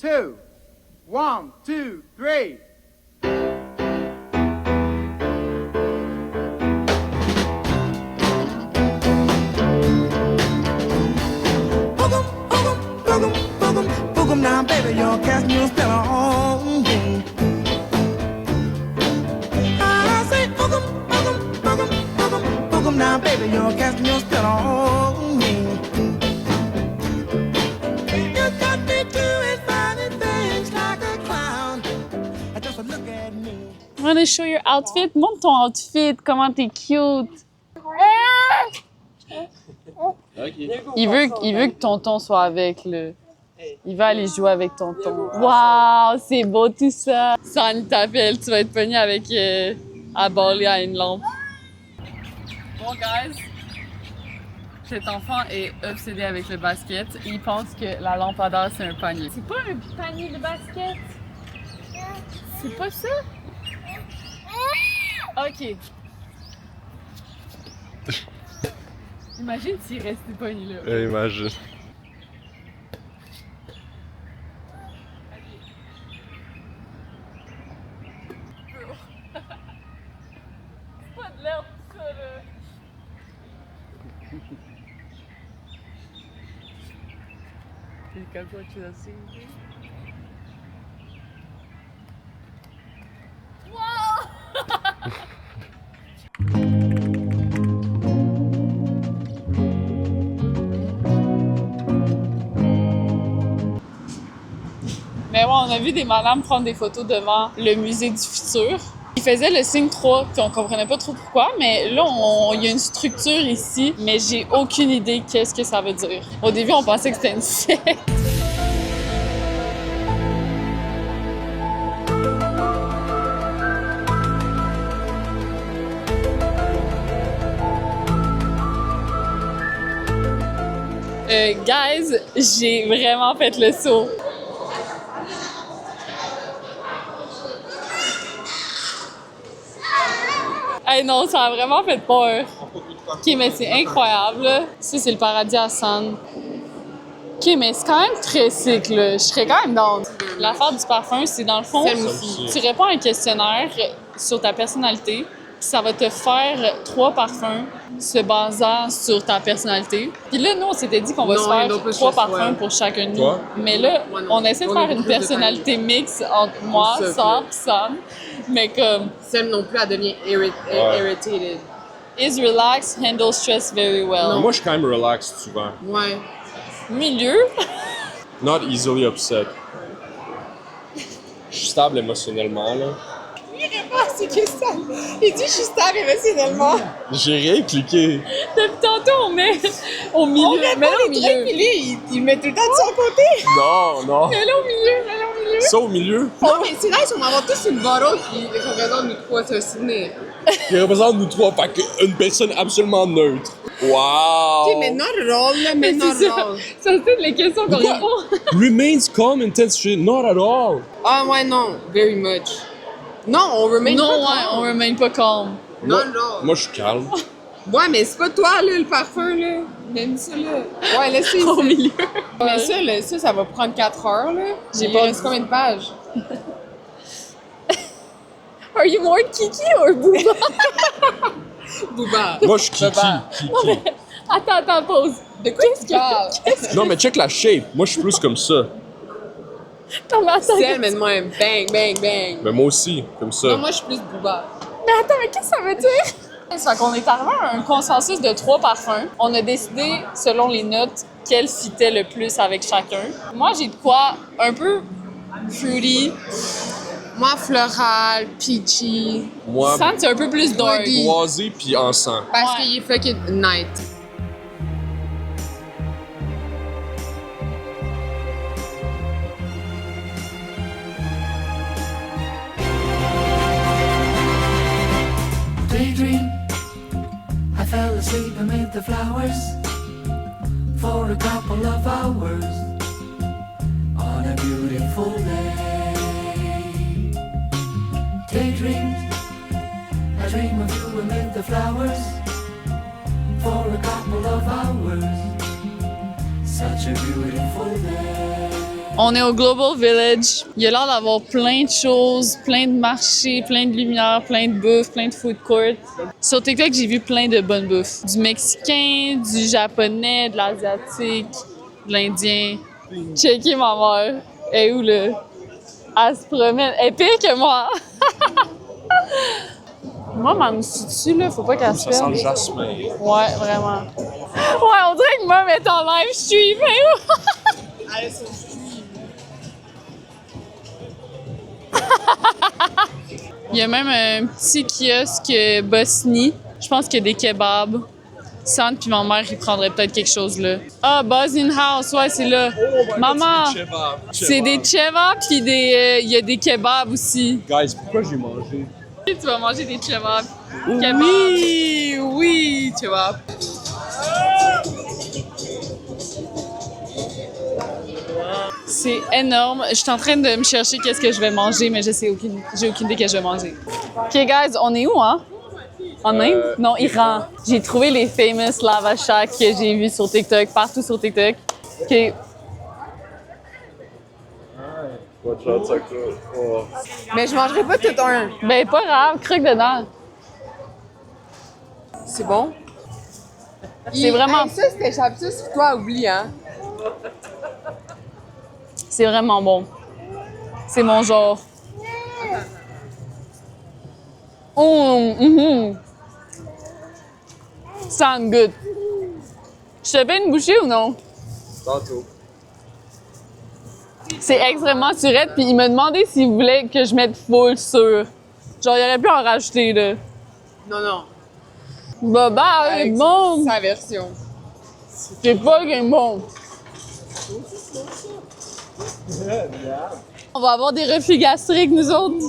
two. 1, 2, 3. Boogum now, baby, you're casting your spell on me. I say boogum now, baby, you're casting your spell on me. You got me doing funny things like a clown. Just look at me. Wanna show your outfit? Montre ton outfit, comment t'es cute. Il veut que tonton soit avec, là. Il va aller jouer avec tonton. Wow, c'est beau tout ça. Sans t'appelle, tu vas être pogné avec à baller à une lampe. Bon, guys, cet enfant est obsédé avec le basket. Il pense que la lampadaire, c'est un panier. C'est pas un panier de basket? C'est pas ça? OK. Imagine s'il restait pogné là. Imagine. C'est pas de l'herbe, ça, là. Because what you have seen. Mais ouais, on a vu des madames prendre des photos devant le musée du futur. Ils faisaient le signe 3, puis on comprenait pas trop pourquoi, mais là, il y a une structure ici, mais j'ai aucune idée qu'est-ce que ça veut dire. Au début, on pensait que c'était une secte. Guys, j'ai vraiment fait le saut. Hey non, ça a vraiment fait peur. Ok, mais c'est incroyable, là. Ça, c'est le paradis à San. Ok, mais c'est quand même très sick, là. Je serais quand même dans. L'affaire du parfum, c'est dans le fond, tu réponds à un questionnaire sur ta personnalité, puis ça va te faire 3 parfums se basant sur ta personnalité. Puis là, nous, on s'était dit qu'on va se faire 3 parfums pour chacun de nous. Toi? Mais là, on essaie de faire une personnalité mixte entre moi, Sam et Sam. Mais comme... Sam non plus, elle devient irritated. Is relaxed, handle stress very well. Moi, je suis quand même relaxed souvent. Ouais. Milieu. Not easily upset. Je suis stable émotionnellement, là. Il répond à ses questions. Il dit, je suis stable émotionnellement. J'ai rien cliqué. Depuis tantôt, on met au milieu. On répond Mais là, au les milieu. trucs, puis lui, il met tout le temps de son côté. Non. Mais là, au milieu, mais là, au milieu. Ça au milieu, Non, mais c'est nice, on va avoir tous une bottle qui représente nous trois, c'est un souvenir. qui représente nous trois, fait qu'une personne absolument neutre. Wow! Ok, mais not at all, là, mais not C'est at ça. all. Ça, c'est les questions qu'on Pourquoi? répond. Remains calm, intense shit. Not at all. Ah, ouais, non, very much. Non, on remain Non, pas ouais, calm. on remain pas calme. Non, Moi- non. Moi, je suis calme. Ouais, mais c'est pas toi, là, le parfum, là. Même ça, là. Ouais, laisse ça Au ici. milieu. Mais ça, là, ça va prendre 4 heures, là. J'ai Il pas reste dit. combien de pages? Are you more Kiki or Booba? Booba. Moi, je suis Kiki. Baba. Kiki. Attends, pause. De quoi tu parles? Non, mais check la shape. Moi, je suis plus comme ça. Non, mais attends. Celle, mais de même. Bang, bang, bang. Mais moi aussi, comme ça. Non, moi, je suis plus Booba. Mais attends, mais qu'est-ce que ça veut dire? Ça fait qu'on est arrivé à un consensus de 3 parfums. On a décidé, selon les notes, quel fitait le plus avec chacun. Moi, j'ai de quoi un peu fruity. Moi, floral, peachy. Moi, Sam, c'est un peu plus dark. Woody. boisé puis encens. Parce Ouais. qu'il est fucking night. Daydream, I fell asleep amid the flowers for a couple of hours on a beautiful day. Daydream, I dream of you amid the flowers for a couple of hours. Such a beautiful day. On est au Global Village. Il y a l'air d'avoir plein de choses, plein de marchés, plein de lumière, plein de bouffe, plein de food court. Sur TikTok, j'ai vu plein de bonnes bouffes. Du mexicain, du japonais, de l'asiatique, de l'indien. Checker ma mère. Elle est où, là? Elle se promène. Elle est pire que moi. Moi, ma mousse dessus, là, faut pas qu'elle se Ça sent perde. le jasmin. Ouais, vraiment. Ouais, on dirait que moi, est en live stream. Il y a même un petit kiosque Bosnie. Je pense qu'il y a des kebabs. Sand puis ma mère, il prendrait peut-être quelque chose là. Ah, Buzz in House, ouais, c'est là. Maman, c'est des chevapes puis il y a des kebabs aussi. Guys, pourquoi j'ai mangé? Tu vas manger des chevapes. Oui, oui, tu vois. C'est énorme. Je suis en train de me chercher qu'est-ce que je vais manger, mais j'ai aucune idée que je vais manger. OK, guys, on est où, hein? En Inde? Non, Iran. J'ai trouvé les famous lava shacks que j'ai vus sur TikTok, partout sur TikTok. OK. Watch out, ça oh. Mais je mangerai pas tout un. Ben, pas grave, croque dedans. C'est bon? C'est vraiment... Hey, ça, c'était ça, c'est toi, oublie, hein? C'est vraiment bon. C'est mon genre. Oh, Sound good. Je te fais une bouchée ou non? Tantôt. C'est extrêmement surette, puis il m'a demandé s'il voulait que je mette full sur. Genre, il aurait pu en rajouter, là. Non, non. Bah, Avec bon. sa version. C'est pas bon. On va avoir des reflux gastriques, nous autres.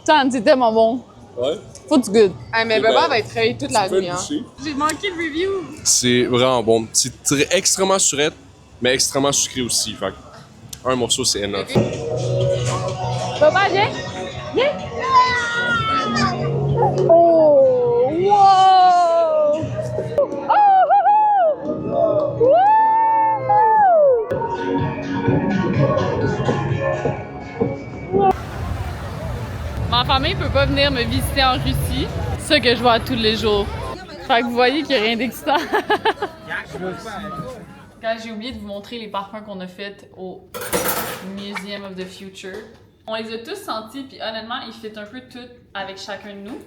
Tant, c'est tellement bon. Ouais. Faut du good. Hey, mais Eh Baba ben, va être réveillé toute la Tu peux nuit, le hein? boucher. J'ai manqué le review. C'est vraiment bon. C'est extrêmement surette, mais extrêmement sucré aussi. Fait que un morceau, c'est énorme. Papa, viens. Viens. Oh, wow. Oh, ma famille peut pas venir me visiter en Russie. C'est ça que je vois tous les jours. Fait que vous voyez qu'il n'y a rien d'excitant. Quand j'ai oublié de vous montrer les parfums qu'on a faits au Museum of the Future. On les a tous sentis, puis honnêtement, ils fit un peu tout avec chacun de nous.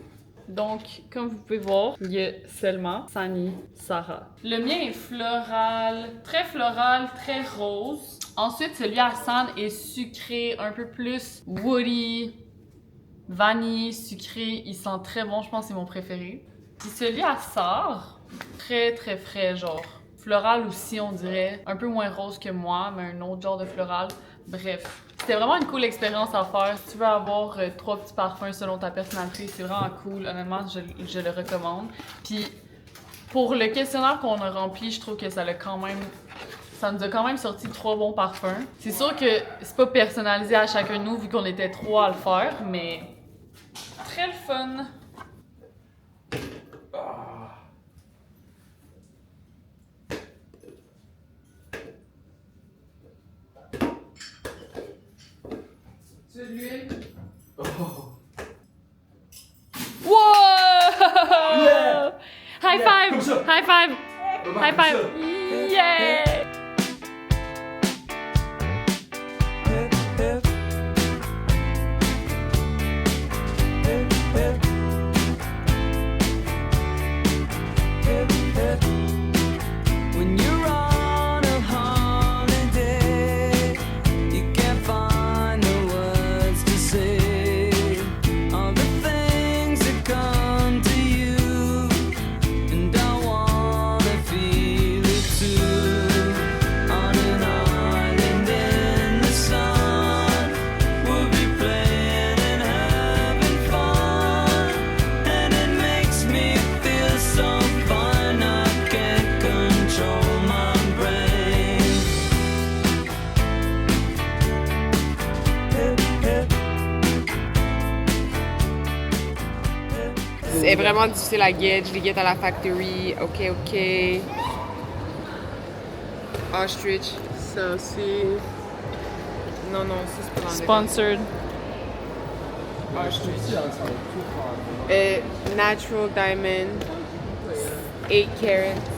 Donc, comme vous pouvez voir, il y a seulement Sunny Sarah. Le mien est floral, très rose. Ensuite, celui à San est sucré, un peu plus woody, vanille, sucré. Il sent très bon, je pense que c'est mon préféré. Puis celui à Sar, très frais, genre. Floral aussi, on dirait. Un peu moins rose que moi, mais un autre genre de floral. Bref. C'était vraiment une cool expérience à faire. Si tu veux avoir 3 petits parfums selon ta personnalité, c'est vraiment cool. Honnêtement, je le recommande. Puis, pour le questionnaire qu'on a rempli, je trouve que ça nous a quand même sorti 3 bons parfums. C'est sûr que c'est pas personnalisé à chacun de nous, vu qu'on était 3 à le faire, mais très le fun. Tu veux de l'huile? Whoa! Yeah! High five! High five! High five! Yeah! When you're on a holiday, you can't find the words to say all the things that come to you, and I wanna feel it too. On an island in the sun, we'll be playing and having fun, and it makes me feel so fine I can't control my brain. C'est vraiment difficile à get. Je les get à la factory. OK. Ostrich. Ça, c'est Non, non, ça, c'est pas dans le Sponsored. Natural diamond, 8 carats.